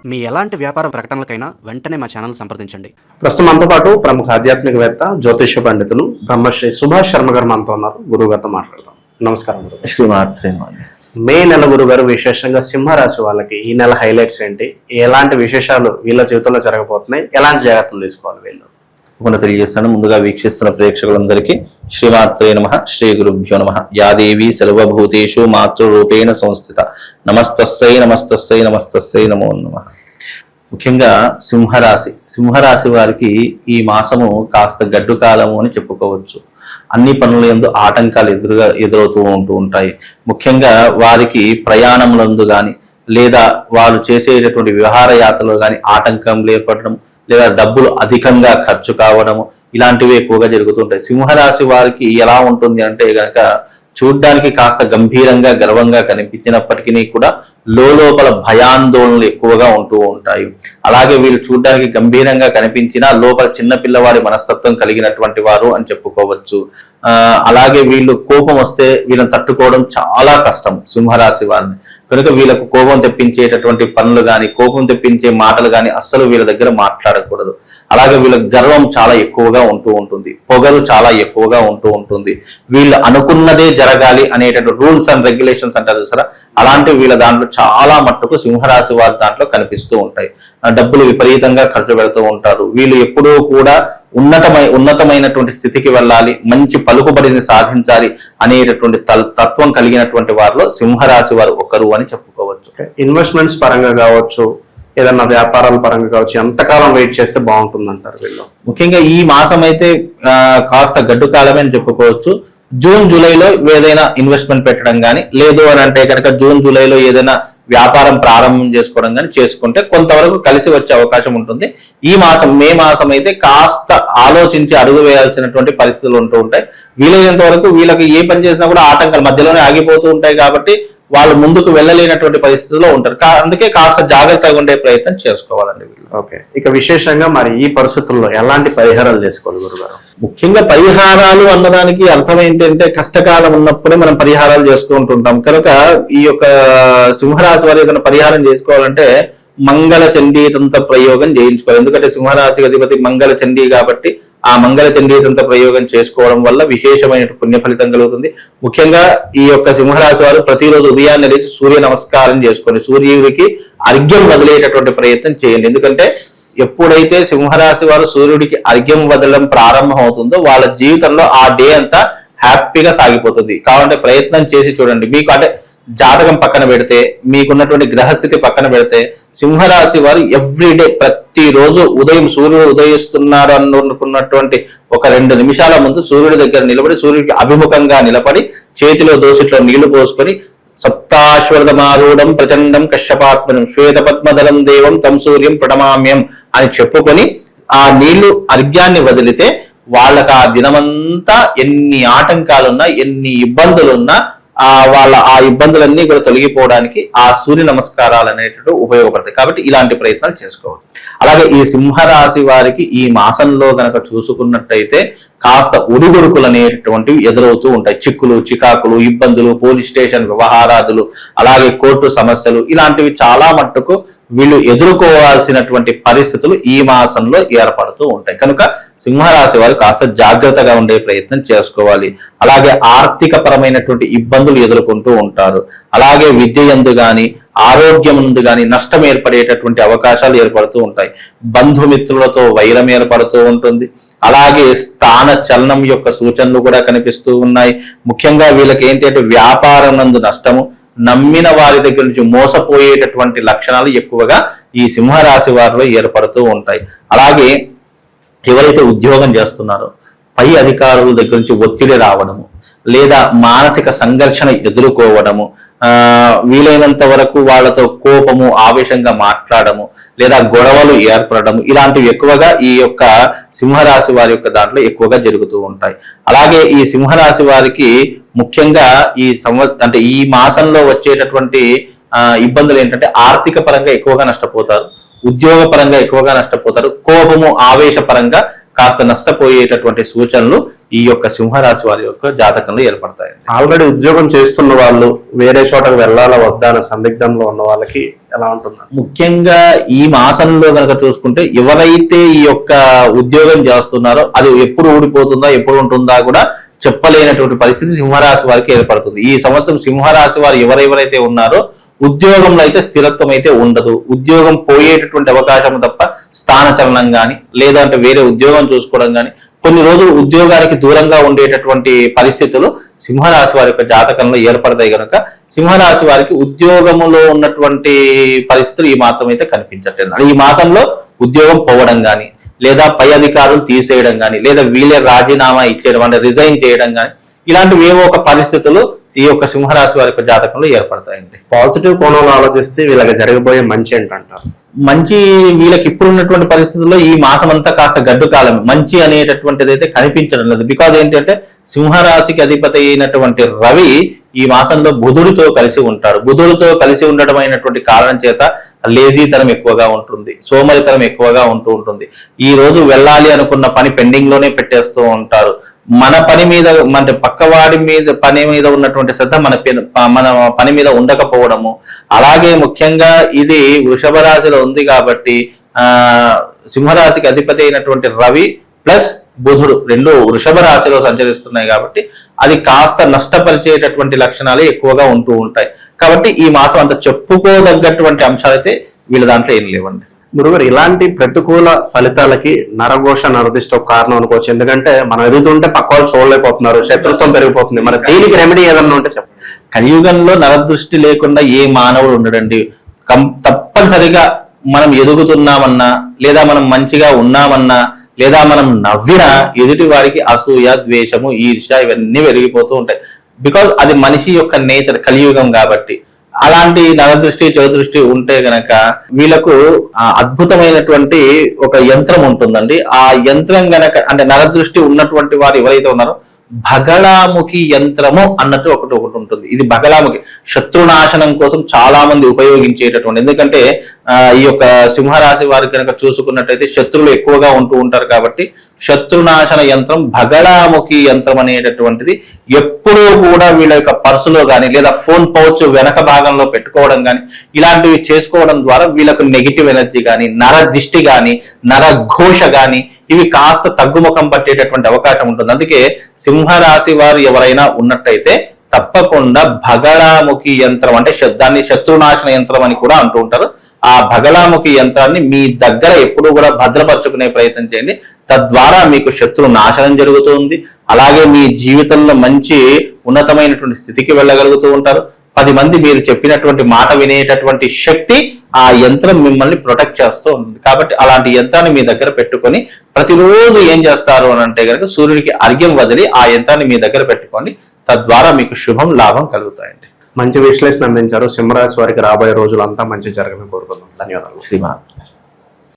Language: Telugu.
మీ ఎలాంటి వ్యాపార ప్రకటనలకైనా వెంటనే మా ఛానల్ సంప్రదించండి. ప్రస్తుతం మనతో పాటు ప్రముఖ ఆధ్యాత్మికవేత్త జ్యోతిష్య పండితులు బ్రహ్మశ్రీ సుభాష్ శర్మ గారు మనతో ఉన్నారు. గురువు గారితో మాట్లాడదాం. నమస్కారం గురు. శ్రీమాత్రే. మే నెల గురువు గారు విశేషంగా సింహరాశి వాళ్ళకి ఈ నెల హైలైట్స్ ఏంటి, ఎలాంటి విశేషాలు వీళ్ళ జీవితంలో జరగబోతున్నాయి, ఎలాంటి జాగ్రత్తలు తీసుకోవాలి వీళ్ళు తెలియజేస్తాను. ముందుగా వీక్షిస్తున్న ప్రేక్షకులందరికీ శ్రీమాత్రే నమః, శ్రీ గురుభ్యో నమః. యాదేవి సర్వభూతేషు మాతృరూపేణ సంస్థిత నమస్తస్సై నమస్తస్సై నమస్తస్సై నమో నమః. ముఖ్యంగా సింహరాశి వారికి ఈ మాసము కాస్త గడ్డు కాలము అని చెప్పుకోవచ్చు. అన్ని పనుల యందు ఆటంకాలు ఎదురవుతూ ఉంటాయి. ముఖ్యంగా వారికి ప్రయాణములందు కానీ లేదా వారు చేసేటటువంటి వ్యవహార యాత్రలో కానీ ఆటంకం ఏర్పడడం, లేదా డబ్బులు అధికంగా ఖర్చు కావడము, ఇలాంటివి ఎక్కువగా జరుగుతుంటాయి. సింహరాశి వారికి ఎలా ఉంటుంది అంటే గనక చూడ్డానికి కాస్త గంభీరంగా గర్వంగా కనిపించినప్పటికీ కూడా లోపల భయాందోళనలు ఎక్కువగా ఉంటూ ఉంటాయి. అలాగే వీళ్ళు చూడ్డానికి గంభీరంగా కనిపించినా లోపల చిన్న పిల్లవాడి మనస్తత్వం కలిగినటువంటి వారు అని చెప్పుకోవచ్చు. అలాగే వీళ్ళు కోపం వస్తే వీళ్ళని తట్టుకోవడం చాలా కష్టం సింహరాశి వారిని. కనుక వీళ్ళకు కోపం తెప్పించేటటువంటి పనులు కానీ, కోపం తెప్పించే మాటలు కానీ అస్సలు వీళ్ళ దగ్గర మాట్లాడకూడదు. అలాగే వీళ్ళ గర్వం చాలా ఎక్కువగా ఉంటూ ఉంటుంది, పొగరు చాలా ఎక్కువగా ఉంటూ ఉంటుంది. వీళ్ళు అనుకున్నదే జరగాలి అనేటటువంటి రూల్స్ అండ్ రెగ్యులేషన్స్ అంటారు సరే, అలాంటివి వీళ్ళ దాంట్లో చాలా మట్టుకు సింహరాశి వారి దాంట్లో కనిపిస్తూ ఉంటాయి. డబ్బులు విపరీతంగా ఖర్చు పెడుతూ ఉంటారు. వీళ్ళు ఎప్పుడూ కూడా ఉన్నతమైనటువంటి స్థితికి వెళ్ళాలి, మంచి పలుకుబడిని సాధించాలి అనేటటువంటి తత్వం కలిగినటువంటి వారిలో సింహరాశి వారు ఒకరు అని చెప్పుకోవచ్చు. ఇన్వెస్ట్మెంట్స్ పరంగా కావచ్చు, ఏదన్నా వ్యాపారాల పరంగా కావచ్చు, ఎంతకాలం వెయిట్ చేస్తే బాగుంటుంది అంటారు వీళ్ళు? ముఖ్యంగా ఈ మాసం అయితే కాస్త గడ్డు కాలమే అని చెప్పుకోవచ్చు. జూన్ జూలైలో ఏదైనా ఇన్వెస్ట్మెంట్ పెట్టడం కానీ, లేదు అని అంటే కనుక జూన్ జూలైలో ఏదైనా వ్యాపారం ప్రారంభం చేసుకోవడం కానీ చేసుకుంటే కొంతవరకు కలిసి వచ్చే అవకాశం ఉంటుంది. ఈ మాసం మే మాసం అయితే కాస్త ఆలోచించి అడుగు వేయాల్సినటువంటి పరిస్థితులు ఉంటూ ఉంటాయి. వీలైనంత వరకు వీళ్ళకి ఏ పని చేసినా కూడా ఆటంకాలు మధ్యలోనే ఆగిపోతూ ఉంటాయి కాబట్టి వాళ్ళు ముందుకు వెళ్ళలేనటువంటి పరిస్థితుల్లో ఉంటారు. అందుకే కాస్త జాగ్రత్తగా ఉండే ప్రయత్నం చేసుకోవాలండి వీళ్ళు. ఓకే, ఇక విశేషంగా మరి ఈ పరిస్థితుల్లో ఎలాంటి పరిహారాలు చేసుకోవాలి గురుగారు? ముఖ్యంగా పరిహారాలు అన్నదానికి అర్థం ఏంటంటే కష్టకాలం ఉన్నప్పుడే మనం పరిహారాలు చేసుకుంటుంటాం. కనుక ఈ యొక్క సింహరాశి వారు ఏదైనా పరిహారం చేసుకోవాలంటే మంగళ చండీ తంత్ర ప్రయోగం చేయించుకోవాలి. ఎందుకంటే సింహరాశి అధిపతి మంగళ చండీ కాబట్టి ఆ మంగళ చండీ తంత్ర ప్రయోగం చేసుకోవడం వల్ల విశేషమైన పుణ్య ఫలితం కలుగుతుంది. ముఖ్యంగా ఈ యొక్క సింహరాశి వారు ప్రతిరోజు ఉదయాన్నే లేచి సూర్య నమస్కారం చేసుకొని సూర్యుడికి అర్ఘ్యం వదిలేటటువంటి ప్రయత్నం చేయండి. ఎందుకంటే ఎప్పుడైతే సింహరాశి వారు సూర్యుడికి అర్ఘ్యం వదలడం ప్రారంభం అవుతుందో వాళ్ళ జీవితంలో ఆ డే అంతా హ్యాపీగా సాగిపోతుంది. కాబట్టి ప్రయత్నం చేసి చూడండి. మీకు అంటే జాతకం పక్కన పెడితే, మీకున్నటువంటి గ్రహస్థితి పక్కన పెడితే, సింహరాశి వారు ఎవ్రీడే ప్రతిరోజు ఉదయం సూర్యుడు ఉదయిస్తున్నాడు అనుకున్నటువంటి ఒక 2 నిమిషాల ముందు సూర్యుడి దగ్గర నిలబడి సూర్యుడికి అభిముఖంగా నిలబడి చేతిలో దోసిట్లో నీళ్లు పోసుకొని సప్తాశ్వరమారూఢం ప్రచండం కశ్యపాత్మనం శ్వేత పద్మదలం దేవం తం సూర్యం ప్రణమామ్యం అని చెప్పుకొని ఆ నీళ్లు అర్ఘ్యాన్ని వదిలితే వాళ్ళకి ఆ దినమంతా ఎన్ని ఆటంకాలున్నా, ఎన్ని ఇబ్బందులున్నా వాళ్ళ ఆ ఇబ్బందులన్నీ కూడా తొలగిపోవడానికి ఆ సూర్య నమస్కారాలు అనేటట్టు ఉపయోగపడతాయి. కాబట్టి ఇలాంటి ప్రయత్నాలు చేసుకోవాలి. అలాగే ఈ సింహరాశి వారికి ఈ మాసంలో గనక చూసుకున్నట్టయితే కాస్త ఒడిదుడుకులు అనేటటువంటివి ఎదురవుతూ ఉంటాయి. చిక్కులు, చికాకులు, ఇబ్బందులు, పోలీస్ స్టేషన్ వ్యవహారాదులు, అలాగే కోర్టు సమస్యలు, ఇలాంటివి చాలా మట్టుకు వీళ్ళు ఎదుర్కోవాల్సినటువంటి పరిస్థితులు ఈ మాసంలో ఏర్పడుతూ ఉంటాయి. కనుక సింహరాశి వారు కాస్త జాగ్రత్తగా ఉండే ప్రయత్నం చేసుకోవాలి. అలాగే ఆర్థిక పరమైనటువంటి ఇబ్బందులు ఎదుర్కొంటూ ఉంటారు. అలాగే విద్య యందు కానీ, ఆరోగ్యం నందు కానీ నష్టం ఏర్పడేటటువంటి అవకాశాలు ఏర్పడుతూ ఉంటాయి. బంధుమిత్రులతో వైరం ఏర్పడుతూ ఉంటుంది. అలాగే స్థాన చలనం యొక్క సూచనలు కూడా కనిపిస్తూ ఉన్నాయి. ముఖ్యంగా వీళ్ళకి ఏంటంటే వ్యాపారం నందు నష్టము, నమ్మిన వారి దగ్గర నుంచి మోసపోయేటటువంటి లక్షణాలు ఎక్కువగా ఈ సింహరాశి వారిలో ఏర్పడుతూ ఉంటాయి. అలాగే ఎవరైతే ఉద్యోగం చేస్తున్నారో పై అధికారుల దగ్గర నుంచి ఒత్తిడి రావడము, లేదా మానసిక సంఘర్షణ ఎదుర్కోవడము, వీలైనంత వరకు వాళ్ళతో కోపము, ఆవేశంగా మాట్లాడము, లేదా గొడవలు ఏర్పడము, ఇలాంటివి ఎక్కువగా ఈ యొక్క సింహరాశి వారి యొక్క దాంట్లో ఎక్కువగా జరుగుతూ ఉంటాయి. అలాగే ఈ సింహరాశి వారికి ముఖ్యంగా ఈ మాసంలో వచ్చేటటువంటి ఇబ్బందులు ఏంటంటే ఆర్థిక పరంగా ఎక్కువగా నష్టపోతారు, ఉద్యోగ పరంగా ఎక్కువగా నష్టపోతారు, కోపము, ఆవేశపరంగా కాస్త నష్టపోయేటటువంటి సూచనలు ఈ యొక్క సింహరాశి వారి యొక్క జాతకంలో ఏర్పడతాయి. ఆల్రెడీ ఉద్యోగం చేస్తున్న వాళ్ళు వేరే చోటకు వెళ్ళాలా వద్దా అనే సందిగ్ధంలో ఉన్న వాళ్ళకి ఎలా ఉంటుంది? ముఖ్యంగా ఈ మాసంలో కనుక చూసుకుంటే ఎవరైతే ఈ యొక్క ఉద్యోగం చేస్తున్నారో అది ఎప్పుడు ఊడిపోతుందా ఎప్పుడు ఉంటుందా కూడా చెప్పలేనటువంటి పరిస్థితి సింహరాశి వారికి ఏర్పడుతుంది. ఈ సంవత్సరం సింహరాశి వారు ఎవరెవరైతే ఉన్నారో ఉద్యోగంలో అయితే స్థిరత్వం అయితే ఉండదు. ఉద్యోగం పోయేటటువంటి అవకాశం తప్ప స్థానచలనం కానీ లేదంటే వేరే ఉద్యోగం చూసుకోవడం కానీ కొన్ని రోజులు ఉద్యోగానికి దూరంగా ఉండేటటువంటి పరిస్థితులు సింహరాశి వారి యొక్క జాతకంలో ఏర్పడతాయి కనుక సింహరాశి వారికి ఉద్యోగములో ఉన్నటువంటి పరిస్థితులు ఈ మాత్రం అయితే కనిపించట్లేదు. ఈ మాసంలో ఉద్యోగం పోవడం కానీ లేదా పై అధికారులు తీసేయడం కానీ లేదా వీళ్ళే రాజీనామా ఇచ్చేయడం అంటే రిజైన్ చేయడం కానీ ఇలాంటివి ఏవో ఒక పరిస్థితులు ఈ యొక్క సింహరాశి వారి యొక్క జాతకంలో ఏర్పడతాయండి. పాజిటివ్ కోణంలో ఆలోచిస్తే వీళ్ళకి జరగబోయే మంచి ఏంటంటారు? మంచి వీళ్ళకి ఇప్పుడు ఉన్నటువంటి పరిస్థితుల్లో ఈ మాసం అంతా కాస్త గడ్డు కాలం, మంచి అనేటటువంటిది అయితే కనిపించడం లేదు. బికాజ్ ఏంటంటే సింహరాశికి అధిపతి అయినటువంటి రవి ఈ మాసంలో బుధుడితో కలిసి ఉంటారు. బుధుడితో కలిసి ఉండడం అయినటువంటి కారణం చేత లేజీతనం ఎక్కువగా ఉంటుంది, సోమరితనం ఎక్కువగా ఉంటూ ఉంటుంది. ఈ రోజు వెళ్ళాలి అనుకున్న పని పెండింగ్ లోనే పెట్టేస్తూ ఉంటారు. మన పని మీద అంటే పక్కవాడి మీద పని మీద ఉన్నటువంటి శ్రద్ధ మన పని మీద ఉండకపోవడము. అలాగే ముఖ్యంగా ఇది వృషభ రాశిలో ఉంది కాబట్టి సింహరాశికి అధిపతి అయినటువంటి రవి ప్లస్ బుధుడు రెండు వృషభ రాశిలో సంచరిస్తున్నాయి కాబట్టి అది కాస్త నష్టపరిచేటటువంటి లక్షణాలు ఎక్కువగా ఉంటూ ఉంటాయి. కాబట్టి ఈ మాసం అంత చెప్పుకోదగ్గటువంటి అంశాలు అయితే వీళ్ళ దాంట్లో ఏం లేవండి. గురుగారు, ఇలాంటి ప్రతికూల ఫలితాలకి నరఘోష నరదిష్ట ఒక కారణం అనుకోవచ్చు. ఎందుకంటే మనం ఎదుగుతుంటే పక్క వాళ్ళు చూడలేకపోతున్నారు, శత్రుత్వం పెరిగిపోతుంది. మరి దీనికి రెమెడీ ఏదన్నా ఉంటే చెప్పండి. కలియుగంలో నరదృష్టి లేకుండా ఏ మానవుడు ఉండడండి. తప్పనిసరిగా మనం ఎదుగుతున్నామన్నా లేదా మనం మంచిగా ఉన్నామన్నా లేదా మనం నవ్వినా ఎదుటి వారికి అసూయ, ద్వేషము, ఈర్ష్య ఇవన్నీ పెరిగిపోతూ ఉంటాయి. బికాజ్ అది మనిషి యొక్క నేచర్, కలియుగం కాబట్టి. అలాంటి నరదృష్టి చెడుదృష్టి ఉంటే గనక వీళ్ళకు అద్భుతమైనటువంటి ఒక యంత్రం ఉంటుందండి. ఆ యంత్రం గనక అంటే నరదృష్టి ఉన్నటువంటి వారు ఎవరైతే ఉన్నారో భగళాముఖి యంత్రము అన్నట్టు ఒకటి ఉంటుంది. ఇది భగళాముఖి శత్రునాశనం కోసం చాలా మంది ఉపయోగించేటటువంటి, ఎందుకంటే ఈ యొక్క సింహరాశి వారి కనుక చూసుకున్నట్టయితే శత్రువులు ఎక్కువగా ఉంటూ ఉంటారు కాబట్టి శత్రునాశన యంత్రం భగళాముఖి యంత్రం అనేటటువంటిది ఎప్పుడూ కూడా వీళ్ళ యొక్క పర్సులో కానీ లేదా ఫోన్ పౌచ్ వెనక భాగంలో పెట్టుకోవడం కానీ ఇలాంటివి చేసుకోవడం ద్వారా వీళ్ళకు నెగిటివ్ ఎనర్జీ కానీ నర దిష్టి కానీ నర ఘోష కానీ ఇవి కాస్త తగ్గుముఖం పట్టేటటువంటి అవకాశం ఉంటుంది. అందుకే సింహరాశి వారు ఎవరైనా ఉన్నట్టయితే తప్పకుండా భగళాముఖి యంత్రం అంటే దాన్ని శత్రునాశన యంత్రం అని కూడా అంటూ ఉంటారు. ఆ భగళాముఖి యంత్రాన్ని మీ దగ్గర ఎప్పుడూ కూడా భద్రపరచుకునే ప్రయత్నం చేయండి. తద్వారా మీకు శత్రు నాశనం జరుగుతుంది. అలాగే మీ జీవితంలో మంచి ఉన్నతమైనటువంటి స్థితికి వెళ్ళగలుగుతూ ఉంటారు. 10 మంది మీరు చెప్పినటువంటి మాట వినేటటువంటి శక్తి ఆ యంత్రం మిమ్మల్ని ప్రొటెక్ట్ చేస్తూ ఉంటుంది. కాబట్టి అలాంటి యంత్రాన్ని మీ దగ్గర పెట్టుకొని ప్రతిరోజు ఏం చేస్తారు అని అంటే కనుక సూర్యుడికి అర్ఘ్యం వదిలి ఆ యంత్రాన్ని మీ దగ్గర పెట్టుకోండి. తద్వారా మీకు శుభం లాభం కలుగుతాయండి. మంచి విశ్లేషణ అందించారు. సింహరాశి వారికి రాబోయే రోజులంతా మంచి జరగాలని కోరుకుందాం. ధన్యవాదాలు. శ్రీమాన్.